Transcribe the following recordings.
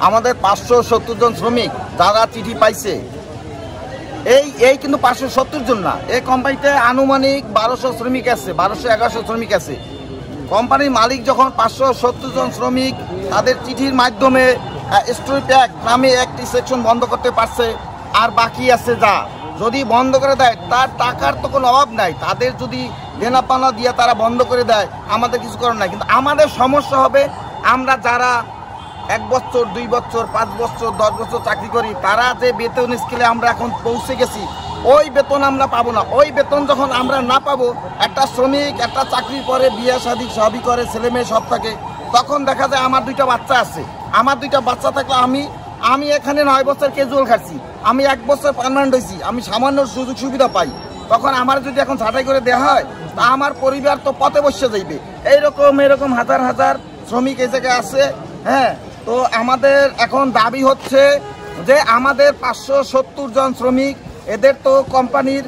আমাদের 570 জন শ্রমিক যারা চিঠি পাইছে, এই কিন্তু 570 জন না, এই কোম্পানিতে আনুমানিক 1200 শ্রমিক আছে, 1200-1100 শ্রমিক আছে। কোম্পানির মালিক যখন 570 জন শ্রমিক তাদের চিঠির মাধ্যমে স্টোরি প্যাক নামে একটি সেকশন বন্ধ করতে পারছে, আর বাকি আছে যা যদি বন্ধ করে দেয়, তার টাকার তো কোনো অভাব নাই। তাদের যদি দেনা পাওনা দিয়ে তারা বন্ধ করে দেয়, আমাদের কিছু করার নাই। কিন্তু আমাদের সমস্যা হবে, আমরা যারা 1 বছর 2 বছর 5 বছর 10 বছর চাকরি করি, তারা যে বেতন স্কেলে আমরা এখন পৌঁছে গেছি, ওই বেতন আমরা পাবো না। ওই বেতন যখন আমরা না পাবো, একটা শ্রমিক একটা চাকরি করে, বিয়ে শাদী সবই করে, ছেলে মেয়ে সব থাকে, তখন দেখা যায় আমার 2টা বাচ্চা আছে। আমার 2টা বাচ্চা থাকলে আমি এখানে 9 বছর ক্যাজুয়াল খাচ্ছি, আমি 1 বছর পার্মানেন্ট হয়েছি, আমি সামান্য সুযোগ সুবিধা পাই। তখন আমার যদি এখন ছাঁটাই করে দেওয়া হয়, তা আমার পরিবার তো পথে বসে যাইবে। এরকম হাজার হাজার শ্রমিক এই জায়গায় আছে। হ্যাঁ, তো আমাদের এখন দাবি হচ্ছে যে আমাদের 570 জন শ্রমিক, এদের তো কোম্পানির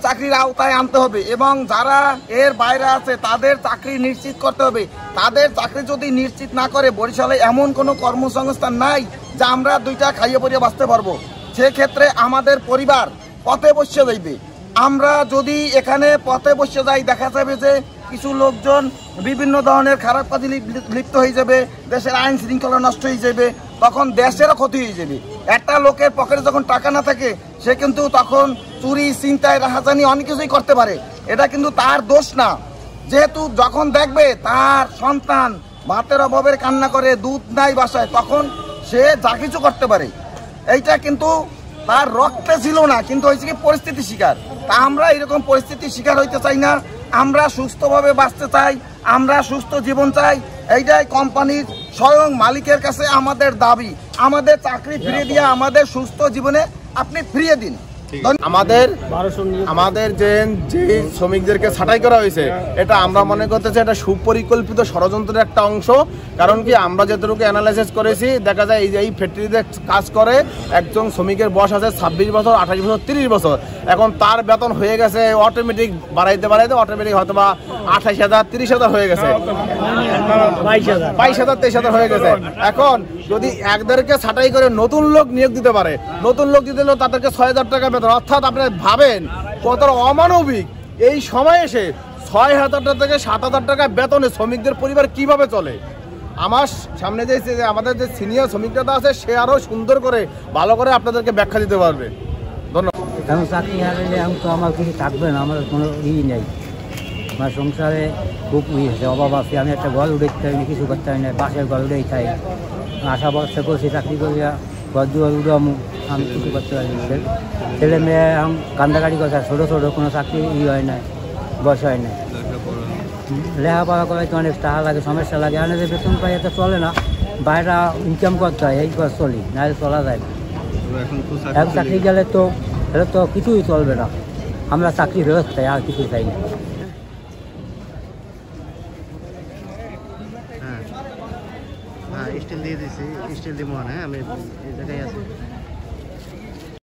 চাকরির আওতায় আনতে হবে, এবং যারা এর বাইরে আছে তাদের চাকরি নিশ্চিত করতে হবে। তাদের চাকরি যদি নিশ্চিত না করে, বরিশালে এমন কোনো কর্মসংস্থান নাই যে আমরা 2টা খাইয়ে পরিয়ে বাঁচতে পারবো। সেক্ষেত্রে আমাদের পরিবার পথে বসে যাইবে। আমরা যদি এখানে পথে বসে যাই, দেখা যাবে যে কিছু লোকজন বিভিন্ন ধরনের খারাপ কাজে লিপ্ত হয়ে যাবে, দেশের আইন শৃঙ্খলা নষ্ট হয়ে যাবে, তখন দেশেরও ক্ষতি হয়ে যাবে। একটা লোকের পকেটে যখন টাকা না থাকে, সে কিন্তু তখন চুরি, ছিনতাই, রাহাজানি অনেক কিছুই করতে পারে। এটা কিন্তু তার দোষ না, যেহেতু যখন দেখবে তার সন্তান ভাতের অভাবের কান্না করে, দুধ নাই বাসায়, তখন সে যা কিছু করতে পারে। এইটা কিন্তু তার রক্তে ছিল না, কিন্তু হয়েছে কি পরিস্থিতি শিকার। তা আমরা এরকম পরিস্থিতির শিকার হইতে চাই না। আমরা সুস্থভাবে বাঁচতে চাই, আমরা সুস্থ জীবন চাই। এইটাই কোম্পানির স্বয়ং মালিকের কাছে আমাদের দাবি। আমাদের চাকরি ফিরিয়ে দিয়ে আমাদের সুস্থ জীবনে আপনি ফিরিয়ে দিন। আমাদের যে শ্রমিকদেরকে ছাঁটাই করা হয়েছে, এটা আমরা মনে করতেছি এটা সুপরিকল্পিত ষড়যন্ত্রের একটা অংশ। কারণ কি, আমরা যতটুকু অ্যানালাইসিস করেছি, দেখা যায় এই ফ্যাক্টরিতে কাজ করে একজন শ্রমিকের বয়স আছে 26 বছর, 28 বছর, 30 বছর। এখন তার বেতন হয়ে গেছে অটোমেটিক বাড়াইতে অটোমেটিক হয়তো বা 28,000, 30,000 হয়ে গেছে, 22,000, 23,000 হয়ে গেছে। এখন যদি একদেরকে ছাঁটাই করে নতুন লোক নিয়োগ দিতে পারে, নতুন লোক দিতে হলেও তাদেরকে 6,000 টাকা বেতন, অর্থাৎ আপনি ভাবেন কতটা অমানবিক। এই সময় এসে 6,000 থেকে 7,000 টাকা বেতনে শ্রমিকদের পরিবার কিভাবে চলে? আমার সামনে যে আমাদের যে সিনিয়র শ্রমিকরা আছে, সে আরো সুন্দর করে ভালো করে আপনাদেরকে ব্যাখ্যা দিতে পারবে। ধন্যবাদ। এখন চাকরি হারালে এখন তো আমার কিছু থাকবে না, আমার কোনো নেই। আমার সংসারে খুব হয়েছে, অভাব আছে। আমি একটা ঘর উঠে কিছু করতে হয় না, বাসের ঘর উঠেই খাই। আশা ভরসা করছি চাকরি করিয়া ঘর দুয়ার উড়ামু, আমি কিছু করতে পারি। ছেলে মেয়ে এখন কান্দাকাটি কথা, ছোটো ছোটো কোনো চাকরি হয় না, বয়স হয় না। লেখাপড়া করাইতে অনেক টাকা লাগে, সমস্যা লাগে। আমি যে বেতন পাই এটা চলে না, বাইরে ইনকাম করতে হয়, এই করে চলি, নাহলে চলা যায় না। এক চাকরি গেলে তো এটা তো কিছুই চলবে না। আমরা চাকরি ফেরত চাই, আর কিছু চাই না। স্টিল দিয়ে দিচ্ছি, স্টিল দিব না, আমি এই জায়গায় আছি।